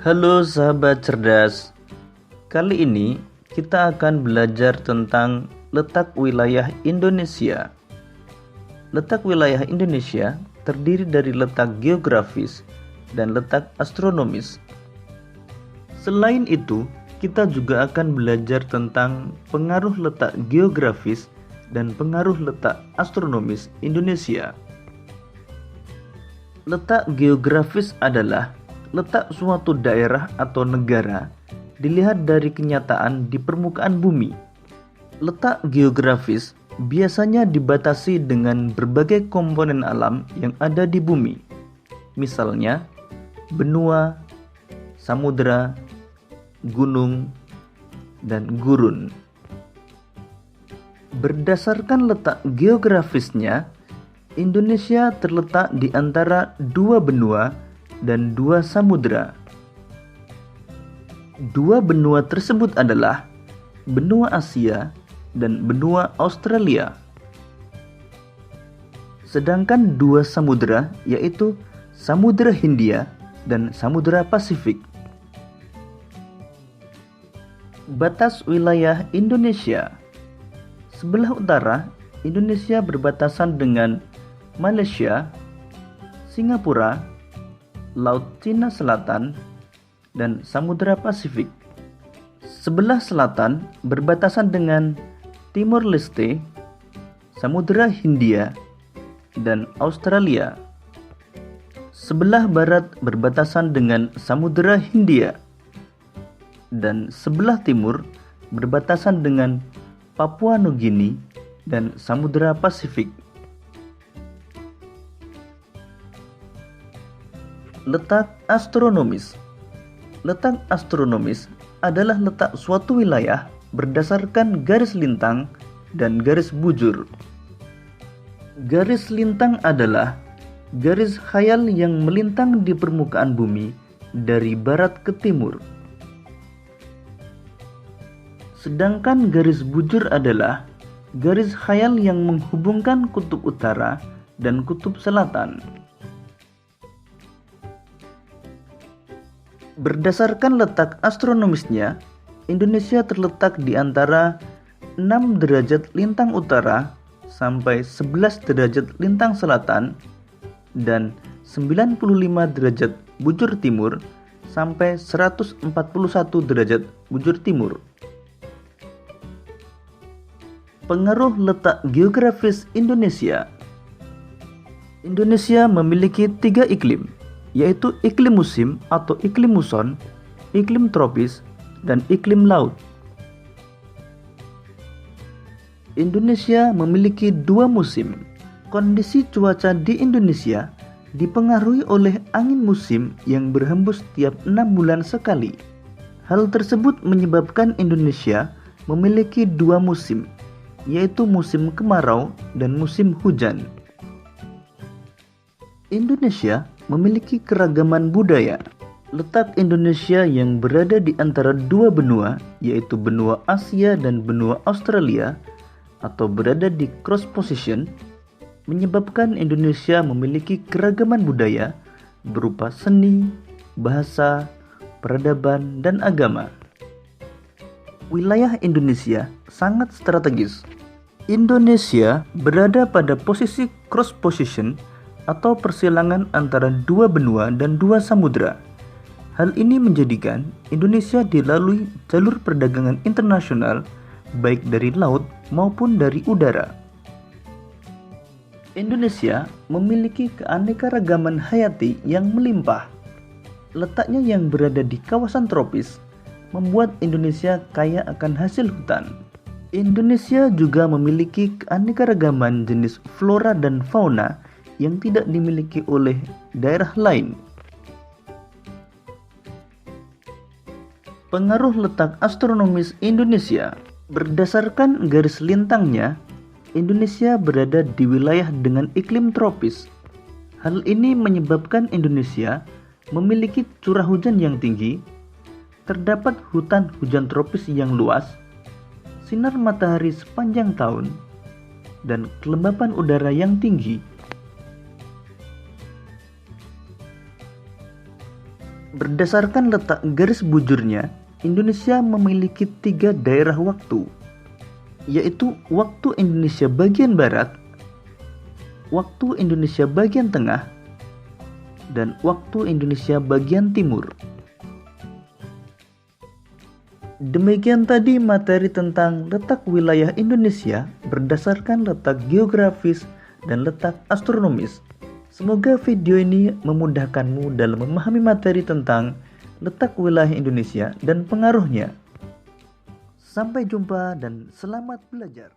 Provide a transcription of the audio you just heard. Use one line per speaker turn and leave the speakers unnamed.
Halo sahabat cerdas, kali ini kita akan belajar tentang letak wilayah Indonesia. Letak wilayah Indonesia terdiri dari letak geografis dan letak astronomis. Selain itu, kita juga akan belajar tentang pengaruh letak geografis dan pengaruh letak astronomis Indonesia. Letak geografis adalah letak suatu daerah atau negara dilihat dari kenyataan di permukaan bumi. Letak geografis biasanya dibatasi dengan berbagai komponen alam yang ada di bumi. Misalnya, benua, samudera, gunung, dan gurun. Berdasarkan letak geografisnya, Indonesia terletak di antara dua benua dan dua samudera. Dua benua tersebut adalah benua Asia dan benua Australia. Sedangkan dua samudera yaitu Samudra Hindia dan Samudra Pasifik. Batas wilayah Indonesia. Sebelah utara, Indonesia berbatasan dengan Malaysia, Singapura, Laut Cina Selatan, dan Samudra Pasifik. Sebelah selatan berbatasan dengan Timor Leste, Samudra Hindia, dan Australia. Sebelah barat berbatasan dengan Samudra Hindia, dan sebelah timur berbatasan dengan Papua Nugini dan Samudra Pasifik. Letak astronomis. Letak astronomis adalah letak suatu wilayah berdasarkan garis lintang dan garis bujur. Garis lintang adalah garis khayal yang melintang di permukaan bumi dari barat ke timur. Sedangkan garis bujur adalah garis khayal yang menghubungkan kutub utara dan kutub selatan. Berdasarkan letak astronomisnya, Indonesia terletak di antara 6 derajat lintang utara sampai 11 derajat lintang selatan dan 95 derajat bujur timur sampai 141 derajat bujur timur. Pengaruh letak geografis Indonesia. Indonesia memiliki 3 iklim, yaitu iklim musim atau iklim muson, iklim tropis, dan iklim laut. Indonesia memiliki 2 musim. Kondisi cuaca di Indonesia dipengaruhi oleh angin musim yang berhembus tiap 6 bulan sekali. Hal tersebut menyebabkan Indonesia memiliki 2 musim, yaitu musim kemarau dan musim hujan. Indonesia memiliki keragaman budaya. Letak Indonesia yang berada di antara dua benua, yaitu benua Asia dan benua Australia, atau berada di cross position, menyebabkan Indonesia memiliki keragaman budaya berupa seni, bahasa, peradaban, dan agama. Wilayah Indonesia sangat strategis. Indonesia berada pada posisi cross position atau persilangan antara dua benua dan dua samudera. Hal ini menjadikan Indonesia dilalui jalur perdagangan internasional baik dari laut maupun dari udara. Indonesia memiliki keanekaragaman hayati yang melimpah. Letaknya yang berada di kawasan tropis membuat Indonesia kaya akan hasil hutan. Indonesia juga memiliki keanekaragaman jenis flora dan fauna yang tidak dimiliki oleh daerah lain. Pengaruh letak astronomis Indonesia. Berdasarkan garis lintangnya, Indonesia berada di wilayah dengan iklim tropis. Hal ini menyebabkan Indonesia memiliki curah hujan yang tinggi, terdapat hutan hujan tropis yang luas, sinar matahari sepanjang tahun, dan kelembapan udara yang tinggi. Berdasarkan letak garis bujurnya, Indonesia memiliki 3 daerah waktu, yaitu waktu Indonesia bagian barat, waktu Indonesia bagian tengah, dan waktu Indonesia bagian timur. Demikian tadi materi tentang letak wilayah Indonesia berdasarkan letak geografis dan letak astronomis. Semoga video ini memudahkanmu dalam memahami materi tentang letak wilayah Indonesia dan pengaruhnya. Sampai jumpa dan selamat belajar.